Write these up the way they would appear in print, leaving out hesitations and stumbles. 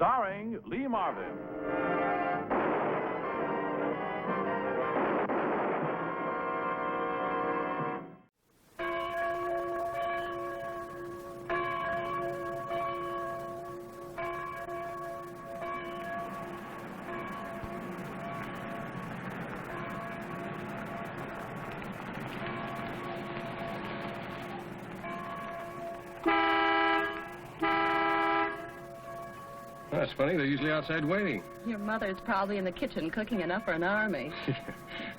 starring Lee Marvin. That's funny. They're usually outside waiting. Your mother's probably in the kitchen cooking enough for an army.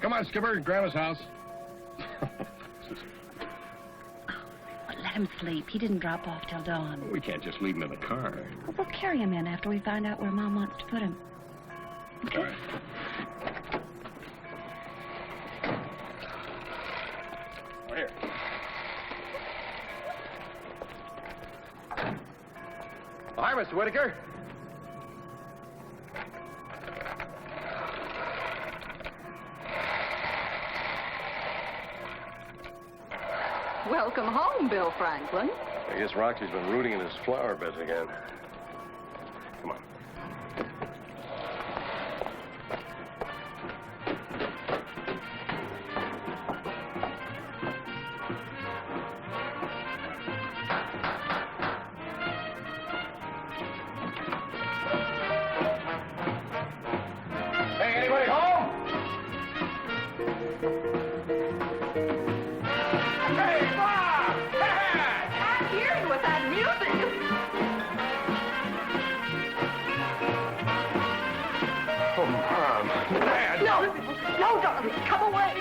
Come on, Skipper. Grandma's house. But let him sleep. He didn't drop off till dawn. We can't just leave him in the car. Well, we'll carry him in after we find out where Mom wants to put him. Okay. All right. Here. Oh, hi, Mr. Whitaker. Welcome home, Bill Franklin. I guess Roxy's been rooting in his flower beds again. Come on. Hey, anybody home? Hey, Bob! I'm hearing with that music. Oh, Mom. Dad. No, darling, come away.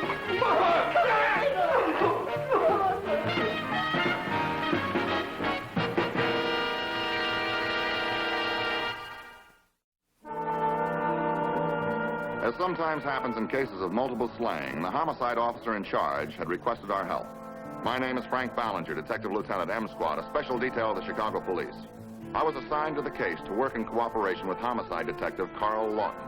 As sometimes happens in cases of multiple slaying, the homicide officer in charge had requested our help. My name is Frank Ballinger, Detective Lieutenant M Squad, a special detail of the Chicago Police. I was assigned to the case to work in cooperation with homicide detective Carl Lawton.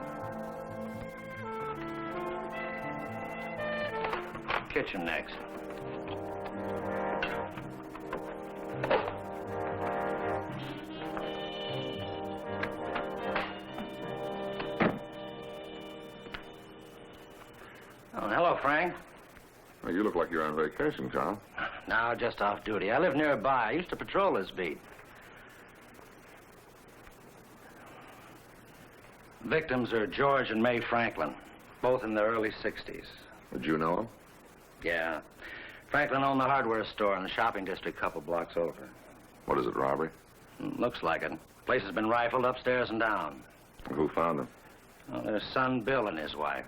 Kitchen next. Oh, hello, Frank. Well, you look like you're on vacation, Carl. Now, just off duty. I live nearby. I used to patrol this beat. Victims are George and May Franklin, both in their early 60s. Did you know him? Yeah. Franklin owned the hardware store in the shopping district a couple blocks over. What is it, robbery? Looks like it. Place has been rifled upstairs and down. Who found him? Well, their son, Bill, and his wife.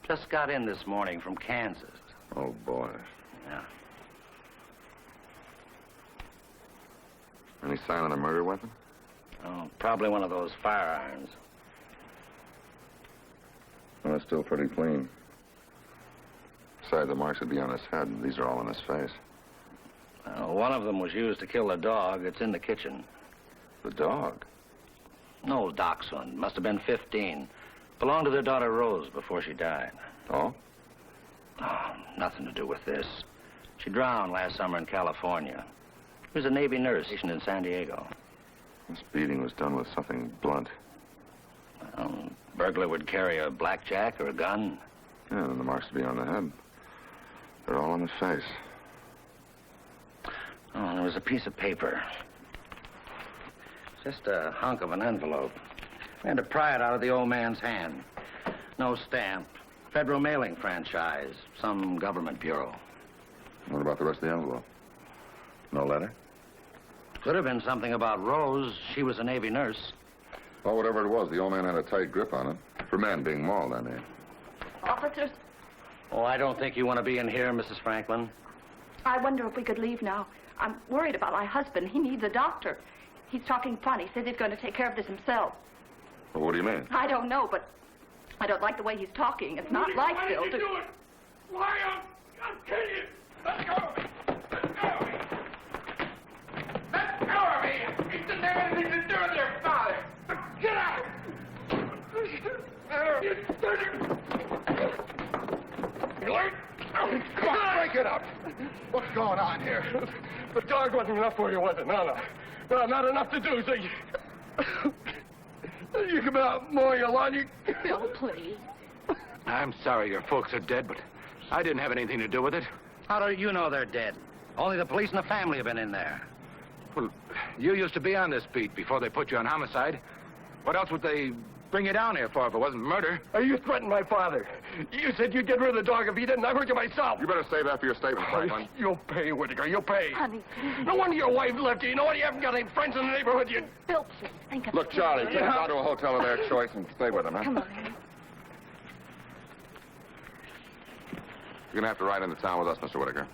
Just got in this morning from Kansas. Oh, boy. Yeah. Any sign of the murder weapon? Oh, probably one of those firearms. Well, it's still pretty clean. Besides, the marks would be on his head. These are all on his face. One of them was used to kill the dog. It's in the kitchen. The dog? An old dachshund. Must have been 15. Belonged to their daughter Rose before she died. Oh? Oh, nothing to do with this. She drowned last summer in California. She was a Navy nurse stationed in San Diego. This beating was done with something blunt. Burglar would carry a blackjack or a gun. Yeah, and the marks would be on the head. They're all on the face. Oh, and there was a piece of paper. Just a hunk of an envelope. We had to pry it out of the old man's hand. No stamp. Federal mailing franchise. Some government bureau. What about the rest of the envelope? No letter? Could have been something about Rose. She was a Navy nurse. Well, whatever it was, the old man had a tight grip on it. For men being mauled, I mean. Officers, Oh, I don't think you want to be in here, Mrs. Franklin. I wonder if we could leave now. I'm worried about my husband. He needs a doctor. He's talking funny. Says he's going to take care of this himself. Well, what do you mean? I don't know, but I don't like the way he's talking. It's not like Bill to... Why, I'll kill you! Let go of me! Let go of me! Let go of me! He didn't have anything to do with your father! Get out! You dirty... Come on, break it up. What's going on here? The dog wasn't enough for you, was it? No, not enough to do, so you... think about mowing a lawn. Bill, please. I'm sorry your folks are dead, but I didn't have anything to do with it. How do you know they're dead? Only the police and the family have been in there. Well, you used to be on this beat before they put you on homicide. What else would they bring you down here for if it wasn't murder? You threatened my father. You said you'd get rid of the dog if he didn't. I heard you myself. You better save that for your statement, Franklin. You'll pay, Whitaker. You'll pay. Honey, No wonder your wife left you. You know what? You haven't got any friends in the neighborhood. You... Bill, please, think of Look, it. Charlie, take us out to a hotel of their choice and stay with them, huh? Come on. You're going to have to ride into town with us, Mr. Whitaker.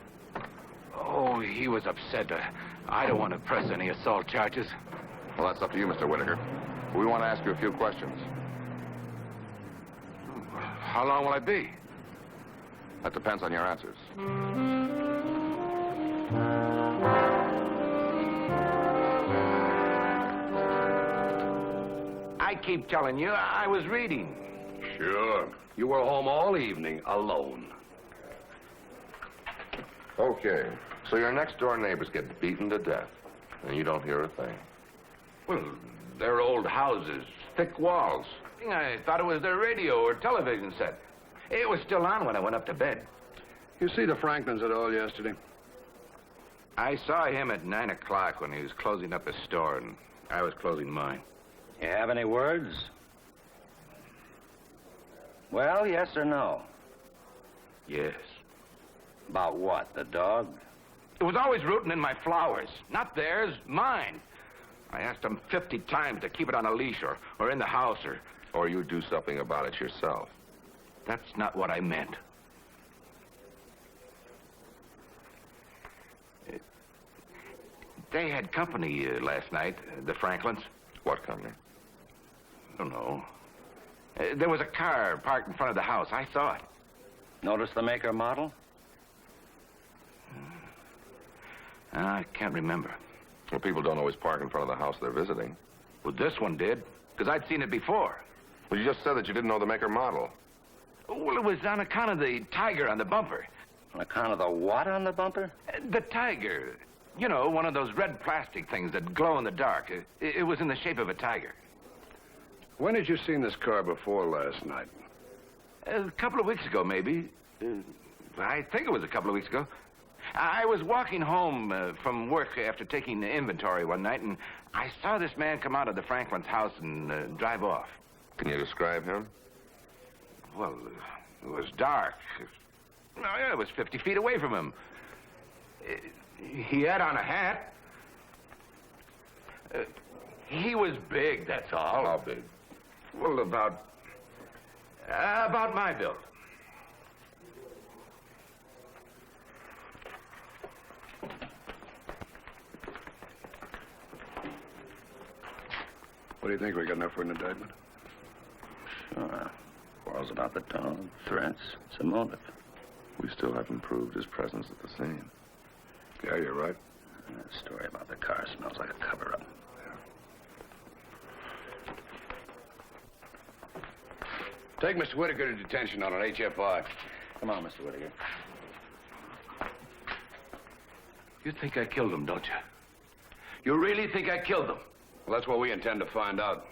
Oh, he was upset. I don't want to press any assault charges. Well, that's up to you, Mr. Whitaker. We want to ask you a few questions. How long will I be? That depends on your answers. I keep telling you, I was reading. Sure. You were home all evening, alone. Okay. So your next-door neighbors get beaten to death, and you don't hear a thing. Well, they're old houses, thick walls. I thought it was their radio or television set. It was still on when I went up to bed. You see the Franklins at all yesterday? I saw him at 9 o'clock when he was closing up his store, and I was closing mine. You have any words? Well, yes or no? Yes. About what, the dog? It was always rooting in my flowers. Not theirs, mine. I asked him 50 times to keep it on a leash or in the house Or you do something about it yourself. That's not what I meant. They had company last night, the Franklins. What company? I don't know. There was a car parked in front of the house. I saw it. Notice the maker model? I can't remember. Well, people don't always park in front of the house they're visiting. Well, this one did, because I'd seen it before. Well, you just said that you didn't know the maker model. Well, it was on account of the tiger on the bumper. On account of the what on the bumper? The tiger. You know, one of those red plastic things that glow in the dark. It was in the shape of a tiger. When had you seen this car before last night? A couple of weeks ago, maybe. I think it was a couple of weeks ago. I was walking home from work after taking the inventory one night, and I saw this man come out of the Franklin's house and drive off. Can you describe him? Well, it was dark. I was 50 feet away from him. He had on a hat. He was big, that's all. How big? Well, about my build. What do you think? We got enough for an indictment? Sure. Quarrels about the dog, threats, it's a motive. We still haven't proved his presence at the scene. Yeah, you're right. That story about the car smells like a cover-up. Take Mr. Whitaker to detention on an HFI. Come on, Mr. Whitaker. You think I killed him, don't you? You really think I killed him? Well, that's what we intend to find out.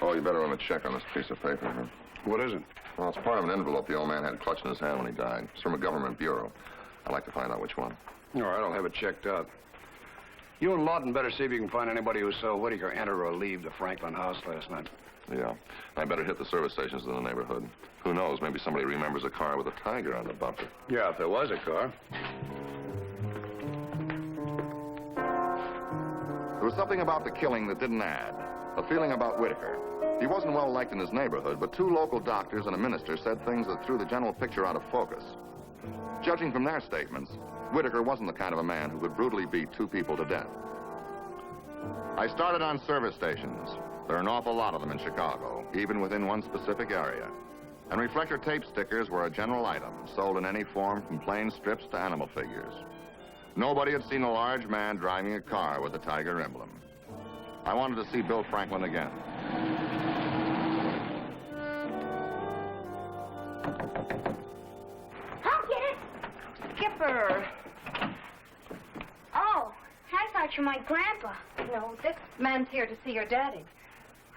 Oh, you better run a check on this piece of paper, huh? What is it? Well, it's part of an envelope the old man had clutched in his hand when he died. It's from a government bureau. I'd like to find out which one. All right, I'll have it checked out. You and Lawton better see if you can find anybody who saw Whitaker enter or leave the Franklin house last night. Yeah. I better hit the service stations in the neighborhood. Who knows, maybe somebody remembers a car with a tiger on the bumper. Yeah, if there was a car. There was something about the killing that didn't add. A feeling about Whitaker. He wasn't well liked in his neighborhood, but 2 local doctors and a minister said things that threw the general picture out of focus. Judging from their statements, Whitaker wasn't the kind of a man who could brutally beat 2 people to death. I started on service stations. There are an awful lot of them in Chicago, even within one specific area. And reflector tape stickers were a general item, sold in any form from plain strips to animal figures. Nobody had seen a large man driving a car with a tiger emblem. I wanted to see Bill Franklin again. I'll get it. Skipper. thought you were my grandpa. No, this man's here to see your daddy.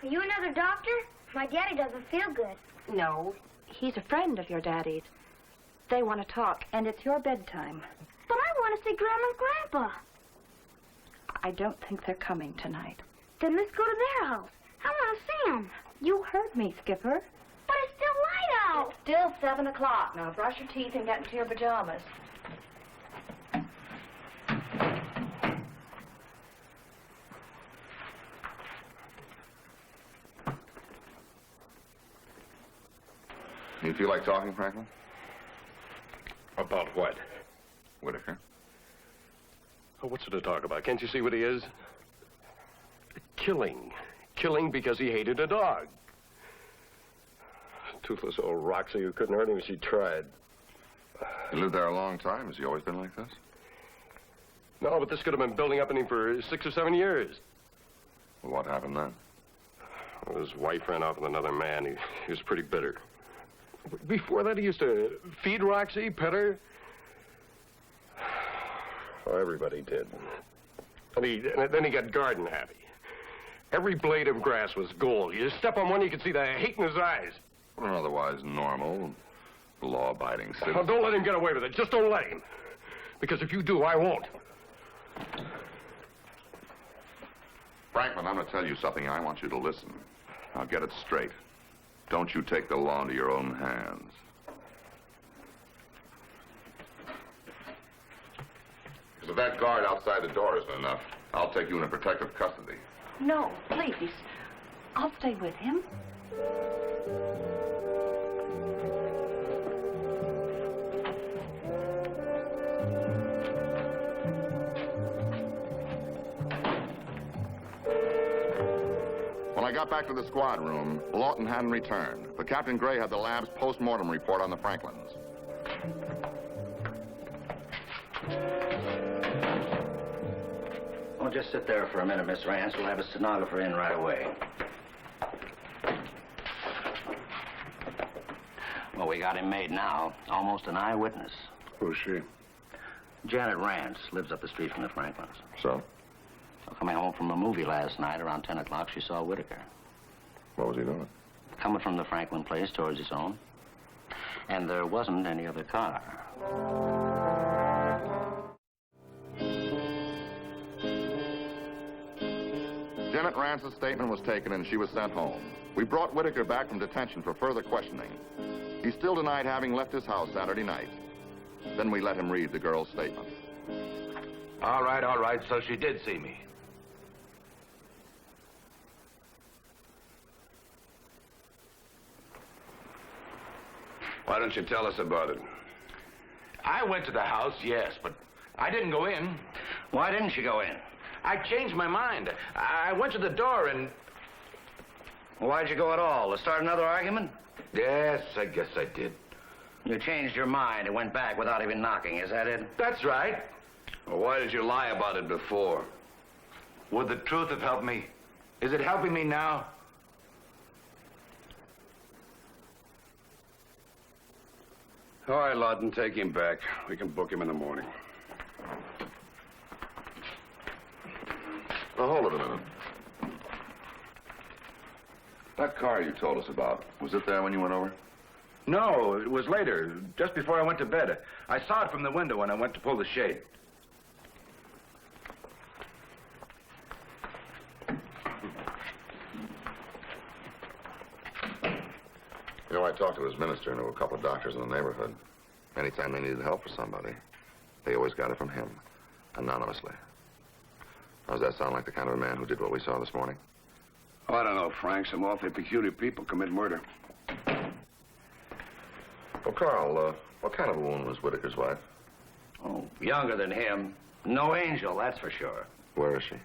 Are you another doctor? My daddy doesn't feel good. No, he's a friend of your daddy's. They want to talk, and it's your bedtime. But I want to see Grandma and Grandpa. I don't think they're coming tonight. Then let's go to their house. I want to see them. You heard me, Skipper. But it's still light out. Still 7 o'clock. Now brush your teeth and get into your pajamas. You feel like talking, Franklin? About what? Whitaker. Oh, what's there to talk about? Can't you see what he is? Killing. Killing because he hated a dog. Toothless old Roxy who couldn't hurt him if she tried. He lived there a long time. Has he always been like this? No, but this could have been building up in him for 6 or 7 years. Well, what happened then? Well, his wife ran off with another man. He was pretty bitter. Before that, he used to feed Roxy, pet her. Oh, everybody did. And then he got garden happy. Every blade of grass was gold. You just step on one, you could see the hate in his eyes. Well, an otherwise normal, law-abiding citizen. Oh, don't let him get away with it. Just don't let him. Because if you do, I won't. Franklin, I'm going to tell you something. I want you to listen. Now, get it straight. Don't you take the law into your own hands. Because if that guard outside the door isn't enough, I'll take you into protective custody. No, please. I'll stay with him. When I got back to the squad room, Lawton hadn't returned, but Captain Gray had the lab's post-mortem report on the Franklins. Oh, just sit there for a minute, Miss Rance. We'll have a stenographer in right away. Well, we got him made now. Almost an eyewitness. Who's she? Janet Rance lives up the street from the Franklins. So? Well, coming home from a movie last night around 10 o'clock, she saw Whitaker. What was he doing? Coming from the Franklin place towards his own. And there wasn't any other car. Janet Rance's statement was taken and she was sent home. We brought Whitaker back from detention for further questioning. He still denied having left his house Saturday night. Then we let him read the girl's statement. All right, so she did see me. Why don't you tell us about it? I went to the house, yes, but I didn't go in. Why didn't you go in? I changed my mind. I went to the door and... Why'd you go at all? To start another argument? Yes, I guess I did. You changed your mind and went back without even knocking, is that it? That's right. Well, why did you lie about it before? Would the truth have helped me? Is it helping me now? All right, Lawton, take him back. We can book him in the morning. Now, hold it a minute. That car you told us about, was it there when you went over? No, it was later, just before I went to bed. I saw it from the window when I went to pull the shade. You know, I talked to his minister and to a couple of doctors in the neighborhood. Anytime they needed help for somebody, they always got it from him, anonymously. Does that sound like the kind of a man who did what we saw this morning? Oh, I don't know, Frank. Some awfully peculiar people commit murder. Well, Carl, what kind of a woman was Whitaker's wife? Oh, younger than him. No angel, that's for sure. Where is she?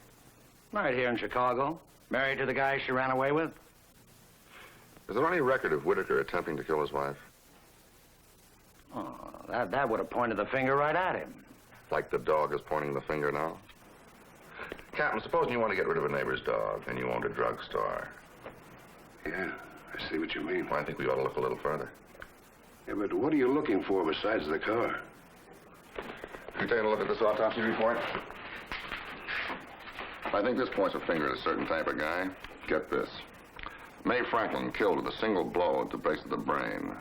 Right here in Chicago. Married to the guy she ran away with. Is there any record of Whitaker attempting to kill his wife? Oh, that would have pointed the finger right at him. Like the dog is pointing the finger now? Captain, supposing you want to get rid of a neighbor's dog and you owned a drugstore. Yeah, I see what you mean. Well, I think we ought to look a little further. Yeah, but what are you looking for besides the car? You taking a look at this autopsy report? I think this points a finger at a certain type of guy. Get this. Mae Franklin killed with a single blow at the base of the brain.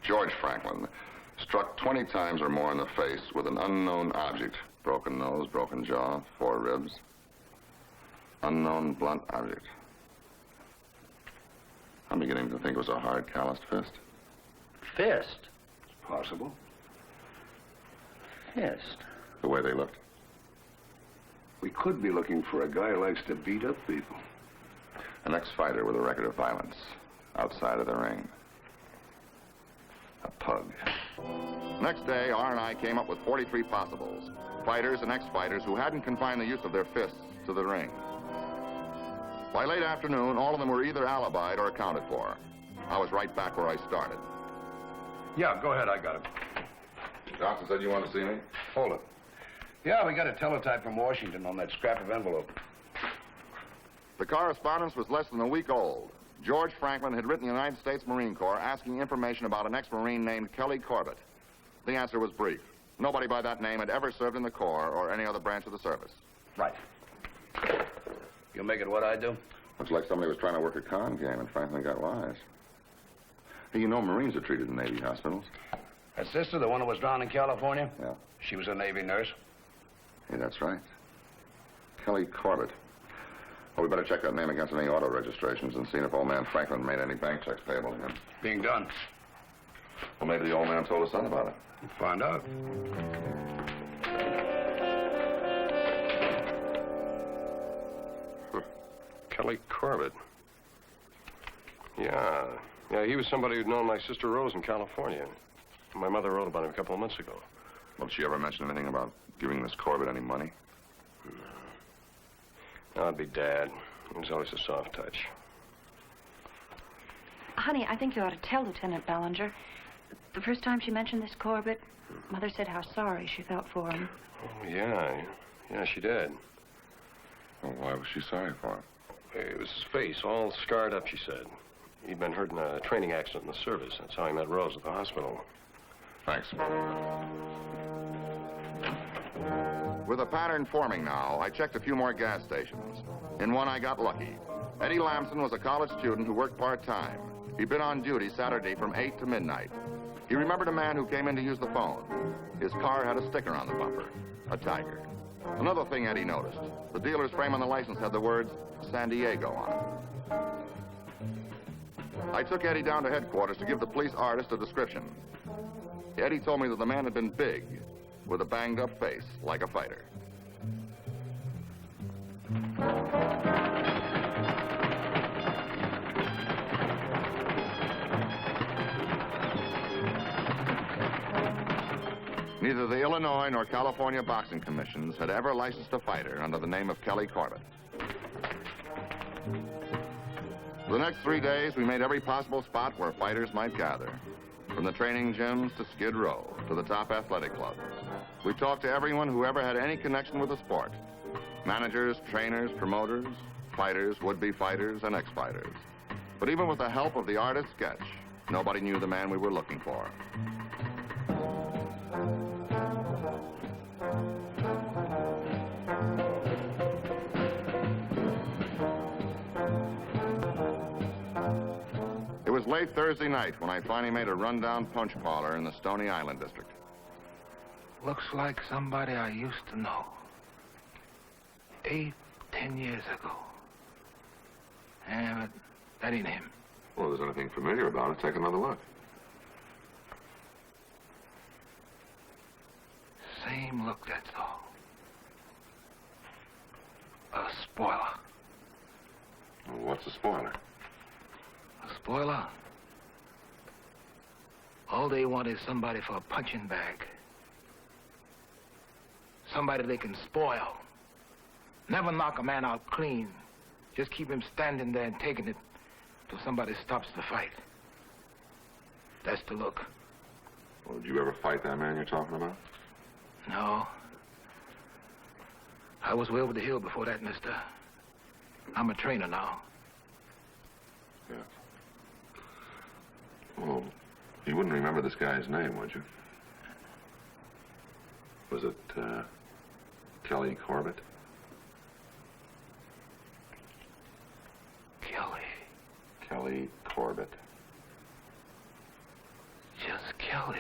George Franklin struck 20 times or more in the face with an unknown object. Broken nose, broken jaw, 4 ribs. Unknown blunt object. I'm beginning to think it was a hard, calloused fist. Fist? It's possible. Fist? The way they looked. We could be looking for a guy who likes to beat up people. An ex-fighter with a record of violence outside of the ring. A pug. Next day, R and I came up with 43 possibles. Fighters and ex-fighters who hadn't confined the use of their fists to the ring. By late afternoon, all of them were either alibied or accounted for. I was right back where I started. Yeah, go ahead, I got it. Doctor said you wanted to see me? Hold it. Yeah, we got a teletype from Washington on that scrap of envelope. The correspondence was less than a week old. George Franklin had written the United States Marine Corps asking information about an ex-Marine named Kelly Corbett. The answer was brief. Nobody by that name had ever served in the Corps or any other branch of the service. Right. You'll make it what I do? Looks like somebody was trying to work a con game and Franklin got wise. Hey, you know Marines are treated in Navy hospitals. That sister, the one who was drowned in California? Yeah. She was a Navy nurse. Yeah, that's right. Kelly Corbett. Well, we better check that name against any auto registrations and see if old man Franklin made any bank checks payable to him. Being done. Well, maybe the old man told his son about it. Find out. Kelly Corbett. Yeah, he was somebody who'd known my sister Rose in California. My mother wrote about him a couple of months ago. Well, did she ever mention anything about giving this Corbett any money? No, it'd be Dad. He was always a soft touch. Honey, I think you ought to tell Lieutenant Ballinger. The first time she mentioned this Corbett, Mother said how sorry she felt for him. Oh, yeah, she did. Well, why was she sorry for him? It was his face, all scarred up, she said. He'd been hurt in a training accident in the service. That's how he met Rose at the hospital. Thanks. With a pattern forming now, I checked a few more gas stations. In one, I got lucky. Eddie Lamson was a college student who worked part-time. He'd been on duty Saturday from 8 to midnight. He remembered a man who came in to use the phone. His car had a sticker on the bumper, a tiger. Another thing Eddie noticed, the dealer's frame on the license had the words San Diego on it. I took Eddie down to headquarters to give the police artist a description. Eddie told me that the man had been big, with a banged-up face, like a fighter. Neither the Illinois nor California boxing commissions had ever licensed a fighter under the name of Kelly Corbett. For the next 3 days, we made every possible spot where fighters might gather. From the training gyms to Skid Row to the top athletic clubs. We talked to everyone who ever had any connection with the sport. Managers, trainers, promoters, fighters, would-be fighters, and ex-fighters. But even with the help of the artist's sketch, nobody knew the man we were looking for. It was late Thursday night when I finally made a rundown punch parlor in the Stony Island district. Looks like somebody I used to know. 8, 10 years ago. Yeah, but that ain't him. Well, if there's anything familiar about it, take another look. Same look, that's all. A spoiler. Well, what's the spoiler? A spoiler? All they want is somebody for a punching bag. Somebody they can spoil. Never knock a man out clean. Just keep him standing there and taking it till somebody stops the fight. That's the look. Well, did you ever fight that man you're talking about? No. I was way over the hill before that, mister. I'm a trainer now. Yeah. Well, you wouldn't remember this guy's name, would you? Was it, Kelly Corbett? Corbett. Just Kelly.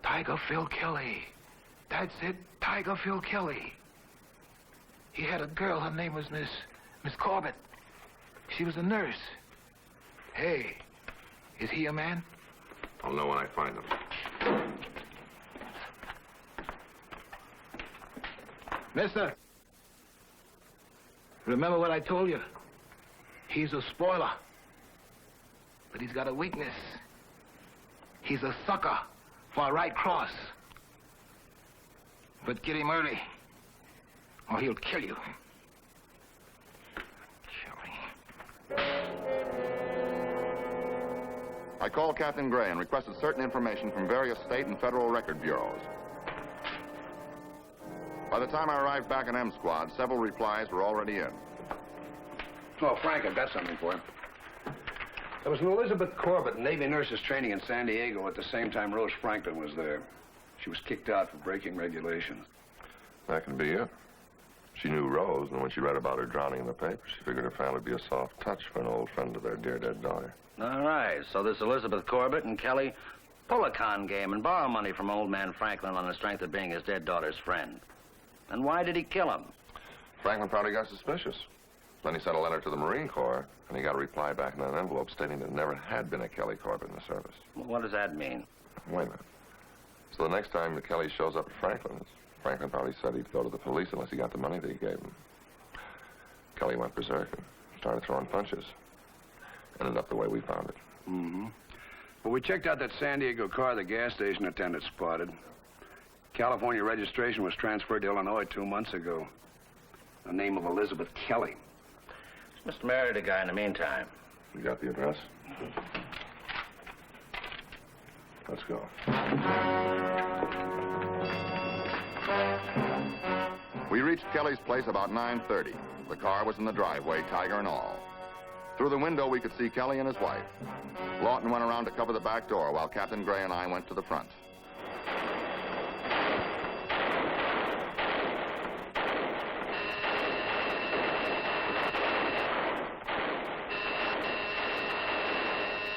Tiger Phil Kelly. That's it, Tiger Phil Kelly. He had a girl, her name was Miss Corbett. She was a nurse. Hey, is he a man? I'll know when I find him. Mister, remember what I told you? He's a spoiler. But he's got a weakness. He's a sucker for a right cross. But get him early, or he'll kill you. I called Captain Gray and requested certain information from various state and federal record bureaus. By the time I arrived back in M Squad, several replies were already in. Oh, Frank, I've got something for you. There was an Elizabeth Corbett, Navy nurses training in San Diego at the same time Rose Franklin was there. She was kicked out for breaking regulations. That could be it. She knew Rose, and when she read about her drowning in the paper, she figured her family would be a soft touch for an old friend of their dear dead daughter. All right, so this Elizabeth Corbett and Kelly pull a con game and borrow money from old man Franklin on the strength of being his dead daughter's friend. And why did he kill him? Franklin probably got suspicious. Then he sent a letter to the Marine Corps, and he got a reply back in an envelope stating there never had been a Kelly Corbett in the service. Well, what does that mean? Wait a minute. So the next time the Kelly shows up at Franklin's, Franklin probably said he'd go to the police unless he got the money that he gave him. Kelly went berserk and started throwing punches. Ended up the way we found it. Mm-hmm. Well, we checked out that San Diego car the gas station attendant spotted. California registration was transferred to Illinois 2 months ago. The name of Elizabeth Kelly. Mr. married a guy in the meantime. You got the address? Let's go. We reached Kelly's place about 9:30. The car was in the driveway, Tiger and all. Through the window, we could see Kelly and his wife. Lawton went around to cover the back door while Captain Gray and I went to the front.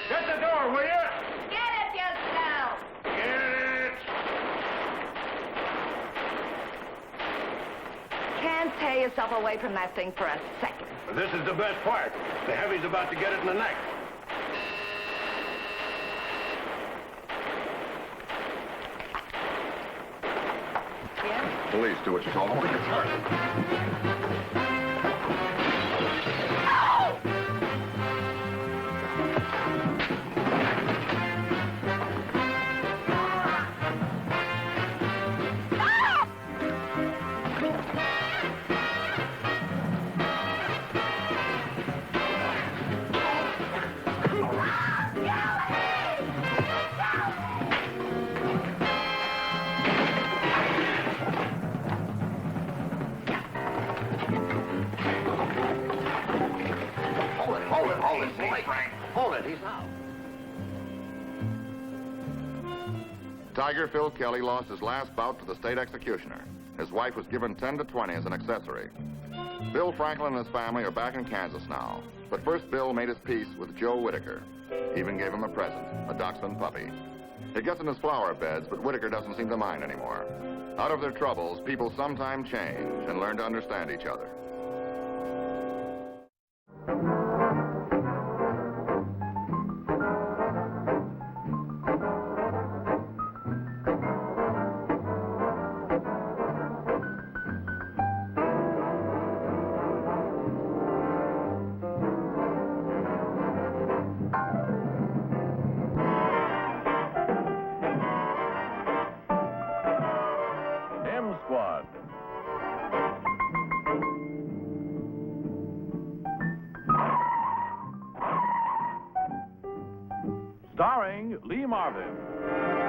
Get the door, will you? Get it yourself! Get it! Can't tear yourself away from that thing for a second. This is the best part. The heavy's about to get it in the neck. Yeah? Police, do what you told them. Hold it, he's out. Tiger Phil Kelly lost his last bout to the state executioner. His wife was given 10 to 20 as an accessory. Bill Franklin and his family are back in Kansas now. But first, Bill made his peace with Joe Whitaker. Even gave him a present, a dachshund puppy. It gets in his flower beds, but Whitaker doesn't seem to mind anymore. Out of their troubles, people sometimes change and learn to understand each other. M Squad. Starring Lee Marvin.